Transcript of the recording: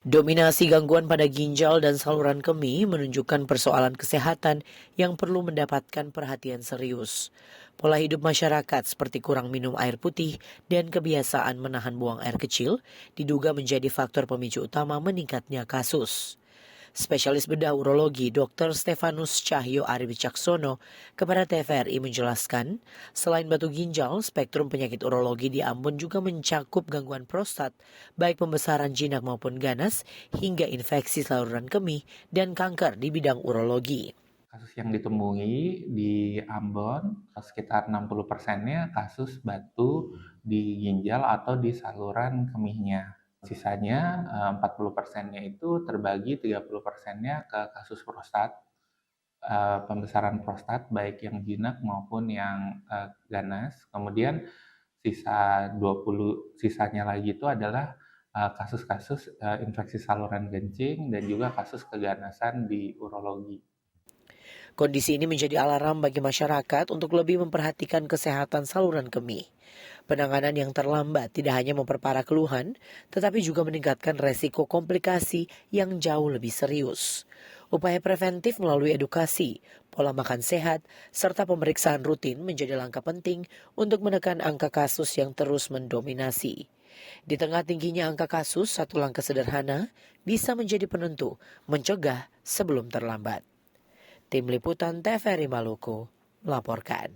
Dominasi gangguan pada ginjal dan saluran kemih menunjukkan persoalan kesehatan yang perlu mendapatkan perhatian serius. Pola hidup masyarakat seperti kurang minum air putih dan kebiasaan menahan buang air kecil diduga menjadi faktor pemicu utama meningkatnya kasus. Spesialis bedah urologi Dr. Stefanus Cahyo Ari Wicaksono kepada TVRI menjelaskan, selain batu ginjal, spektrum penyakit urologi di Ambon juga mencakup gangguan prostat, baik pembesaran jinak maupun ganas, hingga infeksi saluran kemih dan kanker di bidang urologi. Kasus yang ditemui di Ambon, sekitar 60%-nya kasus batu di ginjal atau di saluran kemihnya. Sisanya 40%-nya itu terbagi 30%-nya ke kasus prostat, pembesaran prostat baik yang jinak maupun yang ganas. Kemudian sisanya lagi itu adalah kasus-kasus infeksi saluran kencing dan juga kasus keganasan di urologi. Kondisi ini menjadi alarm bagi masyarakat untuk lebih memperhatikan kesehatan saluran kemih. Penanganan yang terlambat tidak hanya memperparah keluhan, tetapi juga meningkatkan resiko komplikasi yang jauh lebih serius. Upaya preventif melalui edukasi, pola makan sehat, serta pemeriksaan rutin menjadi langkah penting untuk menekan angka kasus yang terus mendominasi. Di tengah tingginya angka kasus, satu langkah sederhana bisa menjadi penentu, mencegah sebelum terlambat. Tim Liputan TVRI Maluku melaporkan.